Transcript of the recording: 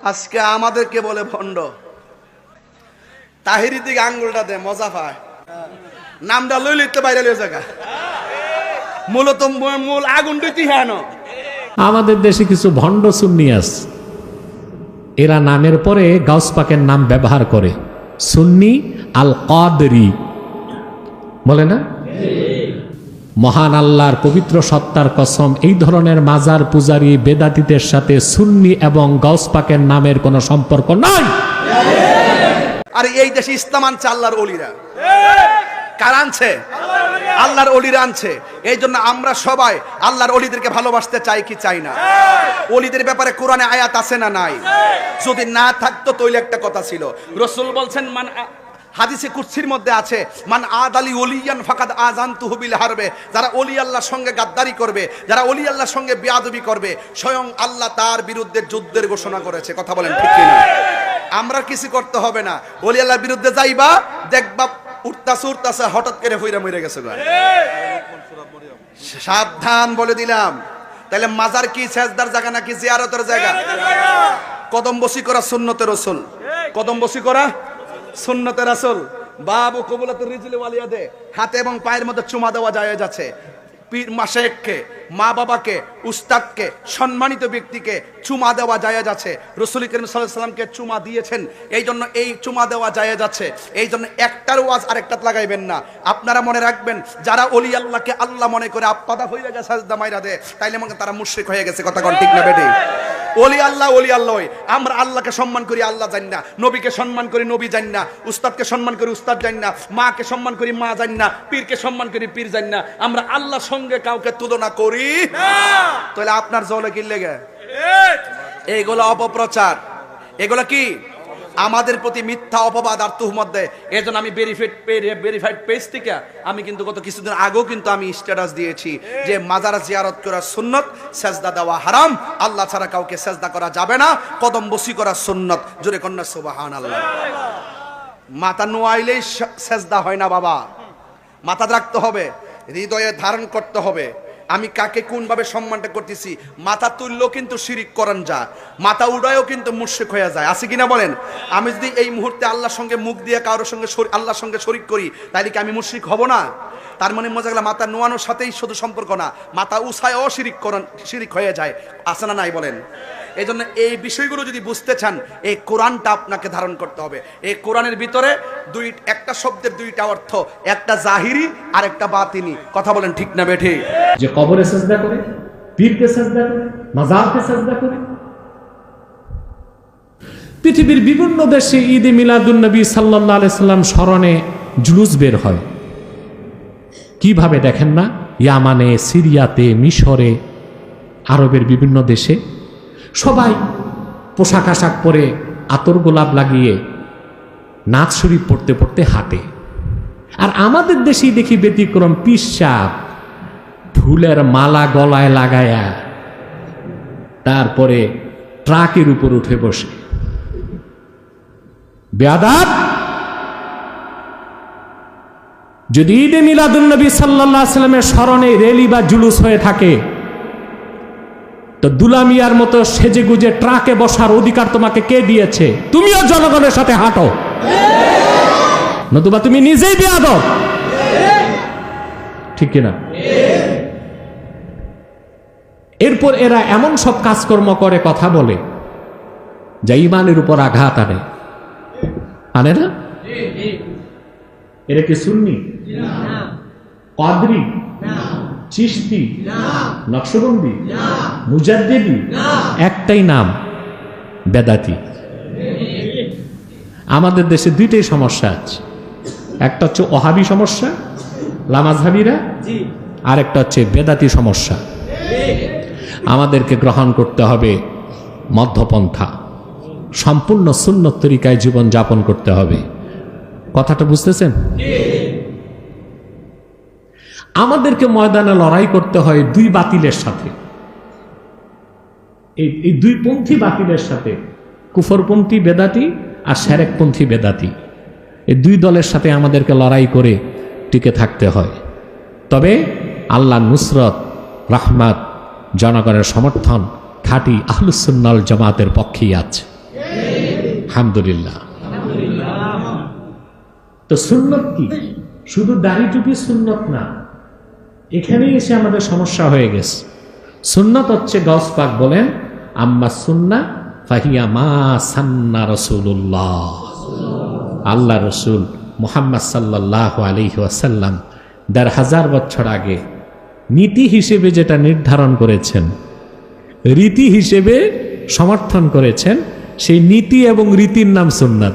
আজকে আমাদেরকে বলে ভণ্ড। তাহিরি দিকে আঙ্গুলটা দে, মজা পায়। নামটা লই লিখতে বাইরে লই জায়গা, মূলত মূল আগুন দিতে হ্যাঁ। আমাদের দেশে কিছু ভণ্ড সুন্নি আছে, এরা নামের পরে গাউস পাকের নাম ব্যবহার করে। সুন্নি আল কাদরি বলে না? মহান আল্লাহর পবিত্র সত্তার কসম, এই ধরনের মাজার পূজারী বেদাতীদের সাথে সুন্নি এবং গাউস পাকের নামের কোনো সম্পর্ক নাই। আর এই দেশে ইসলাম আনছে আল্লাহর ওলিরা। কার আনছে? আল্লাহর ওলিরা আনছে। এই জন্য আমরা সবাই আল্লাহর ওলিদেরকে ভালোবাসতে চাই কি চাই না? ওলিদের ব্যাপারে কোরআনে আয়াত আছে না নাই? যদি না থাকতো তৈলে একটা কথা ছিল। রাসূল বলছেন, মান হাদিসে কুদসির মধ্যে আছে, মান আদালি ওলিয়ান ফাকাদ আযানতুহু বিল হারবে। যারা ওলি আল্লাহর সঙ্গে গাদ্দারি করবে, যারা ওলি আল্লাহর সঙ্গে বেয়াদবি করবে, স্বয়ং আল্লাহ তার বিরুদ্ধে যুদ্ধের ঘোষণা করেছে। কথা বলেন ঠিক কি না? আমরা কিছু করতে হবে না, ওলি আল্লাহর বিরুদ্ধে যাইবা, দেখবা উঠতাছে হঠাৎ করে হইরা মরে গেছে। সাবধান বলে দিলাম। তাহলে মাজার কি সেজদার জায়গা নাকি জিয়ারতের জায়গা? কদম বসি করা সুন্নতের রাসূল, কদম বসি করা সুন্নতের রাসূল। বাবু কবুলাতুর রিজলি ওয়ালিয়াদে, হাতে এবং পায়ের মধ্যে চুমা দেওয়া জায়েজ আছে। পীর মাশায়েখকে, মা বাবাকে, উস্তাদকে, সম্মানিত ব্যক্তিকে চুমা দেওয়া জায়েজ আছে। রাসূল করিম সাল্লাল্লাহু আলাইহি সাল্লামকে চুমা দিয়েছেন, এই জন্য এই চুমা দেওয়া জায়েজ আছে। এই জন্য একটার ওয়াজ আরেকটা লাগাইবেন না। আপনারা মনে রাখবেন, যারা ওলি আল্লাহকে আল্লাহ মনে করে আপাদা হয়ে গেছে সাজদা মাইরা দেয়, তাইলে মনে তারা মুশরিক হয়ে গেছে। কথা কোন ঠিক না বেটি? ওলি আল্লাহ ওলি আল্লাহ। আমরা আল্লাহকে সম্মান করি, আল্লাহ জানি না। নবীকে সম্মান করি, নবী জানি না। উস্তাদকে সম্মান করি, উস্তাদ জানি না। মাকে সম্মান করি, মা জানি না। পীরকে সম্মান করি, পীর জানি না। আমরা আল্লাহর সঙ্গে কাউকে তুলনা করি না। তাহলে আপনার জলে কি লেগে? এইগুলো অপপ্রচার, এগুলো কি আমাদের প্রতি মিথ্যা অপবাদ আর তুহমত দেয়। এজন্য আমি ভেরিফাইড পেজ থেকে আমি কিন্তু গত কিছুদিন আগেও কিন্তু আমি স্ট্যাটাস দিয়েছি যে মাজার জিয়ারত করা সুন্নত, সেজদা দেওয়া হারাম, আল্লাহ ছাড়া কাউকে সেজদা করা যাবে না, কদম বসি করা সুন্নত। জোরে কন্যা সুবহানাল্লাহ। মাথা নোয়াইলেই সেজদা হয় না বাবা, মাথা রাখতে হবে, হৃদয়ে ধারণ করতে হবে। আমি কাকে কোন ভাবে সম্মানটা করতেছি। মাথা তুললেও কিন্তু শিরিক করেন যা, মাথা উড়ায়ও কিন্তু মুশরিক হয়ে যায়। আছে কিনা বলেন? আমি যদি এই মুহূর্তে আল্লাহর সঙ্গে মুখ দিয়ে কারোর সঙ্গে আল্লাহর সঙ্গে শরিক করি, তাহলে কি আমি মুশরিক হব না? তার মানে মজা গেল মাথা নোয়ানোর সাথেই শুধু সম্পর্ক না, মাথা উছায় অশিরিক করেন, শিরিক হয়ে যায়। আছে না নাই বলেন? এই জন্য এই বিষয়গুলো যদি বুঝতে চান, এই কোরআনটা আপনাকে ধারণ করতে হবে। এই কোরআনের ভিতরে একটা শব্দের দুইটা অর্থ, একটা জাহিরি আর একটা বাতিনি। কথা বলেন ঠিক না বেঠি? যে কবরে সেজদা করে, পীরকে সেজদা করে, মাজারকে সেজদা করে। পৃথিবীর বিভিন্ন দেশে ঈদে মিলাদুন নবী সাল্লাল্লাহু আলাইহি সাল্লাম স্মরণে জুলুস বের হয়। কিভাবে দেখেন না? ইয়ামানে, সিরিয়াতে, মিশরে, আরবের বিভিন্ন দেশে সবাই পোশাক আশাক পরে আতর গোলাপ লাগিয়ে নাচ শরীফ পড়তে পড়তে হাঁটে। আর আমাদের দেশেই দেখি ব্যতিক্রম, পিসাব ফুলের মালা গলায় লাগায়া তারপরে ট্রাকের উপর উঠে বসে। বেয়াদব! যদি ঈদে মিলাদুন নবী সাল্লাল্লাহু আলাইহি সাল্লামের স্মরণে র্যালি বা জুলুস হয়ে থাকে, তো দুলামিয়ার মতো সেজে গুজে ট্রাকে বসার অধিকার তোমাকে কে দিয়েছে? তুমিও জনগণের সাথে হাঁটো, নতুবা তুমি নিজেই বেয়াদব। ঠিক কিনা? এরপর এরা এমন সব কাজকর্ম করে, কথা বলে, যা ইমানের উপর আঘাত আনে। আনে না? এরা কি সুন্নি, কাদরি, চিশতি, নকশবন্দি, মুজাদ্দিদি? একটাই নাম, বেদাতি। আমাদের দেশে দুইটাই সমস্যা আছে। একটা হচ্ছে ওহাবি সমস্যা, লামাজহাবিরা, আর একটা হচ্ছে বেদাতি সমস্যা। আমাদেরকে গ্রহণ করতে হবে মধ্যপন্থা, সম্পূর্ণ সুন্নত তরিকায় জীবন যাপন করতে হবে। কথাটা বুঝতেছেন? আমাদেরকে ময়দানে লড়াই করতে হয় দুই বাতিলের সাথে, এই দুই পন্থী বাতিলের সাথে, কুফরপন্থী বেদাতি আর শিরকপন্থী বেদাতি। এই দুই দলের সাথে আমাদেরকে লড়াই করে টিকে থাকতে হয়। তবে আল্লাহর নুসরত, রহমত, জনগণের সমর্থন খাঁটি আহলুস সুন্নাহ ওয়াল জামাতের পক্ষেই আছে। আলহামদুলিল্লাহ। তো সুন্নত কি? শুধু দাড়ি টুপি সুন্নত না, এখানেই এসে আমাদের সমস্যা হয়ে গেছে। সুন্নত হচ্ছে গাউস পাক বলেন, আম্মা সুন্না ফাহিয়া মা সান্না রাসূলুল্লাহ। আল্লাহ রসুল মুহাম্মদ সাল্লাল্লাহু আলাইহি ওয়াসাল্লাম ১৫০০ বছর আগে নীতি হিসেবে যেটা নির্ধারণ করেছেন, রীতি হিসেবে সমর্থন করেছেন, সেই নীতি এবং রীতির নাম সুন্নাত।